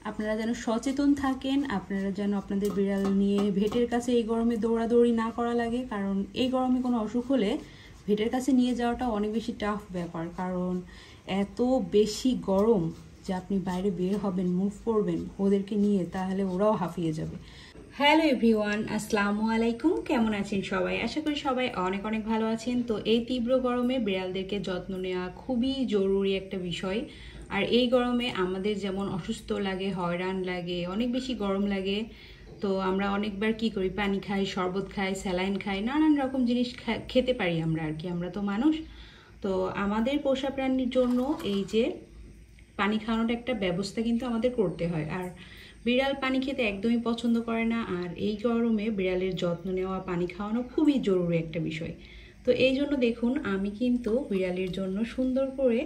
আপনারা যেন সচেতন থাকেন, আপনারা যেন আপনাদের বিড়াল নিয়ে ভেটের কাছে এই গরমে দৌড়াদৌড়ি না করা লাগে। কারণ এই গরমে কোনো অসুখ হলে ভেটের কাছে নিয়ে যাওয়াটা অনেক বেশি টাফ ব্যাপার। কারণ এত বেশি গরম যে আপনি বাইরে বের হবেন, মুভ করবেন ওদেরকে নিয়ে, তাহলে ওরাও হাঁফিয়ে যাবে। হ্যালো এভরিওয়ান, আসসালামু আলাইকুম। কেমন আছেন সবাই? আশা করি সবাই অনেক অনেক ভালো আছেন। তো এই তীব্র গরমে বিড়ালদেরকে যত্ন নেওয়া খুবই জরুরি একটা বিষয়। আর এই গরমে আমাদের যেমন অসুস্থ লাগে, হয়রান লাগে, অনেক বেশি গরম লাগে, তো আমরা অনেকবার কি করি, পানি খাই, শরবত খাই, স্যালাইন খাই, নানান রকম জিনিস খেতে পারি আমরা আর কি, আমরা তো মানুষ। তো আমাদের পোষা প্রাণীর জন্য এই যে পানি খাওয়ানোর একটা ব্যবস্থা কিন্তু আমাদের করতে হয়। আর বিড়াল পানি খেতে একদমই পছন্দ করে না, আর এই গরমে বিড়ালের যত্ন নেওয়া, পানি খাওয়ানো খুবই জরুরি একটা বিষয়। তো এই জন্য দেখুন, আমি কিন্তু বিড়ালের জন্য সুন্দর করে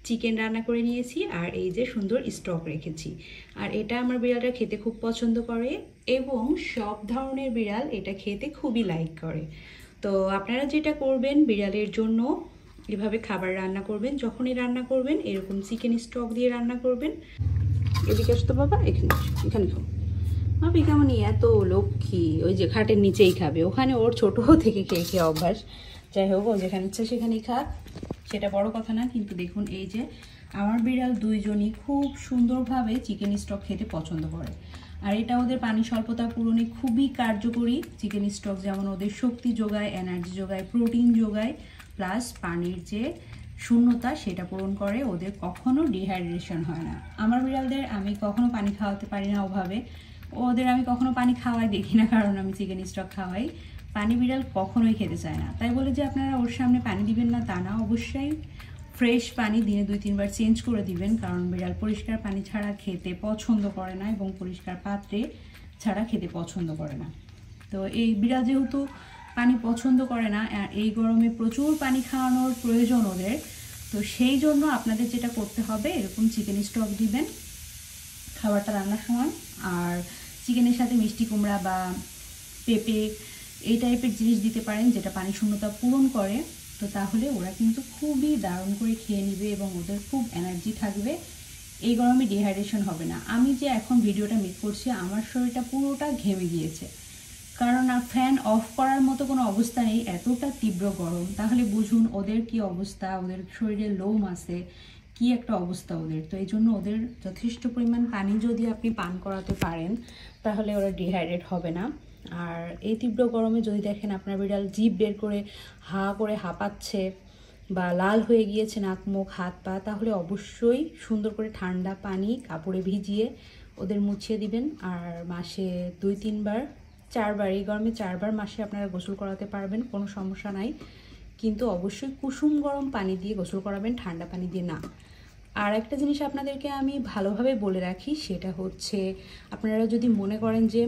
চিকেন রান্না করে নিয়েছি, আর এই যে সুন্দর স্টক রেখেছি। আর এটা আমার বিড়ালটা খেতে খুব পছন্দ করে, এবং সব ধরনের বিড়াল এটা খেতে খুবই লাইক করে। তো আপনারা যেটা করবেন, বিড়ালের জন্য এভাবে খাবার রান্না করবেন। যখনই রান্না করবেন এরকম চিকেন স্টক দিয়ে রান্না করবেন। এদিকে আসতো বাবা, এখানে খাও। ভাবি কেমনই এত লক্ষ্মী, ওই যে খাটের নিচেই খাবে, ওখানে ওর ছোট থেকে খেয়ে খেয়ে অভ্যাস। যাই হোক, ও যেখানে ইচ্ছা সেখানেই খাক, সেটা বড় কথা না। কিন্তু দেখুন, এই যে আমার বিড়াল দুইজনই খুব সুন্দরভাবে চিকেন স্টক খেতে পছন্দ করে। আর এটা ওদের পানি স্বল্পতা পূরণে খুবই কার্যকরী। চিকেন স্টক যেমন ওদের শক্তি যোগায়, এনার্জি যোগায়, প্রোটিন যোগায়, প্লাস পানির যে শূন্যতা সেটা পূরণ করে। ওদের কখনো ডিহাইড্রেশন হয় না। আমার বিড়ালদের আমি কখনো পানি খাওয়াতে পারি না ওভাবে, ওদের আমি কখনো পানি খাওয়াই দেখি না, কারণ আমি চিকেন স্টক খাওয়াই। পানি বিড়াল কখনোই খেতে চায় না। তাই বলে যে আপনারা ওর সামনে পানি দিবেন না তা না, অবশ্যই ফ্রেশ পানি দিনে 2-3 বার চেঞ্জ করে দিবেন। কারণ বিড়াল পরিষ্কার পানি ছাড়া খেতে পছন্দ করে না, এবং পরিষ্কার পাত্রে ছাড়া খেতে পছন্দ করে না। তো এই বিড়াল যেহেতু পানি পছন্দ করে না, এই গরমে প্রচুর পানি খাওয়ানোর প্রয়োজন ওদের, তো সেই জন্য আপনাদের যেটা করতে হবে, এরকম চিকেন স্টক দিবেন খাবারটা রান্নার সময়। আর চিকেনের সাথে মিষ্টি কুমড়া বা পেঁপে এই টাইপের জিনিস দিতে পারেন, যেটা পানি শূন্যতা পূরণ করে। তো তাহলে ওরা কিন্তু খুবই দারুণ করে খেয়ে নিবে, এবং ওদের খুব এনার্জি থাকবে। এই গরমে ডিহাইড্রেশন হবে না। আমি যে এখন ভিডিওটা মেক করছি, আমার শরীরটা পুরোটা ঘেমে গিয়েছে, কারণ আর ফ্যান অফ করার মতো কোনো অবস্থা নেই, এতটা তীব্র গরম। তাহলে বুঝুন ওদের কি অবস্থা, ওদের শরীরে লোম আছে, কি একটা অবস্থা ওদের। তো এই জন্য ওদের যথেষ্ট পরিমাণ পানি যদি আপনি পান করাতে পারেন, তাহলে ওরা ডিহাইড্রেট হবে না। আর এই তীব্র গরমে যদি দেখেন আপনার বিড়াল জিভ বের করে হা করে হাঁপাচ্ছে, বা লাল হয়ে গিয়েছে নাক, মুখ, হাত পা, তাহলে অবশ্যই সুন্দর করে ঠান্ডা পানি কাপড়ে ভিজিয়ে ওদের মুছিয়ে দিবেন। আর মাসে 2-3 বার, 4 বার, এই গরমে 4 বার মাসে আপনারা গোসল করাতে পারবেন, কোনো সমস্যা নাই। কিন্তু অবশ্যই কুসুম গরম পানি দিয়ে গোসল করাবেন, ঠান্ডা পানি দিয়ে না। আর একটা জিনিস আপনাদেরকে আমি ভালোভাবে বলে রাখি, সেটা হচ্ছে আপনারা যদি মনে করেন যে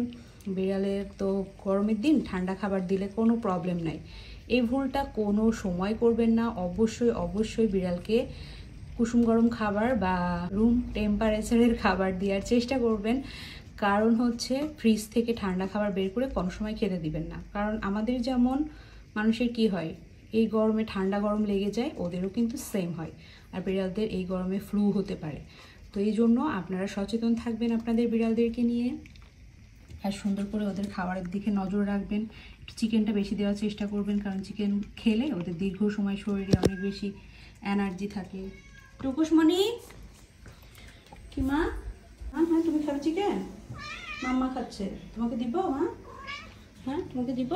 বিড়ালের তো গরমের দিন ঠান্ডা খাবার দিলে কোনো প্রবলেম নাই, এই ভুলটা কোনো সময় করবেন না। অবশ্যই অবশ্যই বিড়ালকে কুসুম গরম খাবার বা রুম টেম্পারেচারের খাবার দেওয়ার চেষ্টা করবেন। কারণ হচ্ছে ফ্রিজ থেকে ঠান্ডা খাবার বের করে কোনো সময় খেতে দিবেন না। কারণ আমাদের যেমন মানুষের কি হয়, এই গরমে ঠান্ডা গরম লেগে যায়, ওদেরও কিন্তু সেম হয়। আর বিড়ালদের এই গরমে ফ্লু হতে পারে। তো এই জন্য আপনারা সচেতন থাকবেন আপনাদের বিড়ালদেরকে নিয়ে, আর সুন্দর করে ওদের খাবারের দিকে নজর রাখবেন। চিকেনটা বেশি দেওয়ার চেষ্টা করবেন, কারণ চিকেন খেলে ওদের দীর্ঘ সময় শরীরে অনেক বেশি এনার্জি থাকে। টুকুসমণি, কি মা? হ্যাঁ, তুমি খাবে চিকেন? মাম্মা খাচ্ছে, তোমাকে দিব মা? হ্যাঁ, তোমাকে দিব।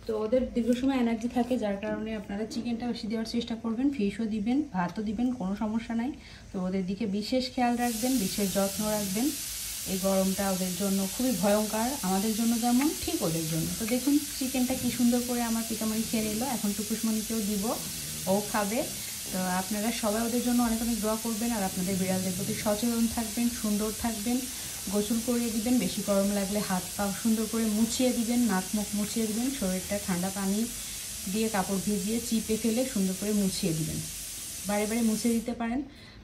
তো ওদের দীর্ঘ সময় এনার্জি থাকে, যার কারণে আপনারা চিকেনটা বেশি দেওয়ার চেষ্টা করবেন। ফিশও দিবেন, ভাতও দিবেন, কোনো সমস্যা নাই। তো ওদের দিকে বিশেষ খেয়াল রাখবেন, বিশেষ যত্ন রাখবেন। এই গরমটা ওদের জন্য খুবই ভয়ঙ্কর, আমাদের জন্য যেমন ঠিক ওদের জন্য। তো দেখুন চিকেনটা কি সুন্দর করে আমার পিতামণি খেয়ে নিল। এখন টুকুসমণিকেও দিব, ও খাবে। তো আপনারা সবাই ওদের জন্য অনেক অনেক দোয়া করবেন, আর আপনাদের বিড়ালদের প্রতি সচেতন থাকবেন, সুন্দর থাকবেন, গোসল করিয়ে দিবেন। বেশি গরম লাগলে হাত পা সুন্দর করে মুছিয়ে দিবেন, নাক মুখ মুছিয়ে দিবেন, শরীরটা ঠান্ডা পানি দিয়ে কাপড় ভিজিয়ে চিপে ফেলে সুন্দর করে মুছিয়ে দিবেন। বারে বারে মুছে দিতে পারেন,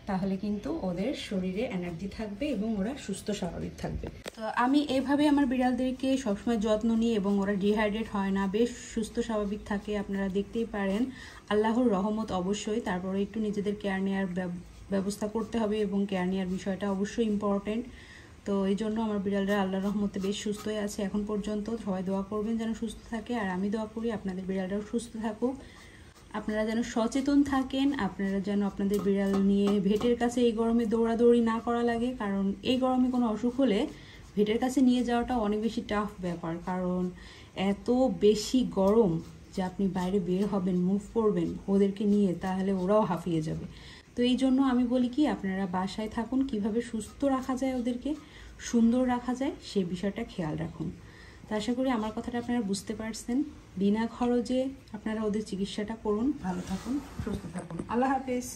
তাহলে কিন্তু ওদের শরীরে এনার্জি থাকবে এবং ওরা সুস্থ স্বাভাবিক থাকবে। তো আমি এইভাবে আমার বিড়ালদেরকে সবসময় যত্ন নিই, এবং ওরা ডিহাইড্রেট হয় না, বেশ সুস্থ স্বাভাবিক থাকে। আপনারা দেখতেই পারেন, আল্লাহর রহমত অবশ্যই। তারপরে একটু নিজেদের কেয়ার নেওয়ার ব্যবস্থা করতে হবে এবং কেয়ার নেওয়ার বিষয়টা অবশ্যই ইম্পর্টেন্ট। তো এই জন্য আমার বিড়ালরা আল্লাহর রহমতে বেশ সুস্থই আছে এখন পর্যন্ত। সবাই দোয়া করবেন যেন সুস্থ থাকে, আর আমি দোয়া করি আপনাদের বিড়ালরাও সুস্থ থাকুক। আপনারা যেন সচেতন থাকেন, আপনারা যেন আপনাদের বিড়াল নিয়ে ভেটের কাছে এই গরমে দৌড়াদৌড়ি না করা লাগে, কারণ এই গরমে কোনো অসুখ হলে ভেটের কাছে নিয়ে যাওয়াটা অনেক বেশি টাফ ব্যাপার। কারণ এত বেশি গরম যে আপনি বাইরে বের হবেন, মুভ করবেন ওদেরকে নিয়ে, তাহলে ওরাও হাঁফিয়ে যাবে। তো এই জন্য আমি বলি কি, আপনারা বাসায় থাকুন, কিভাবে সুস্থ রাখা যায়, ওদেরকে সুন্দর রাখা যায় সেই বিষয়টা খেয়াল রাখুন। তো আশা করি আমার কথাটা আপনারা বুঝতে পারছেন। বিনা খরচে আপনারা ওদের চিকিৎসাটা করুন। ভালো থাকুন, সুস্থ থাকুন। আল্লাহ হাফেজ।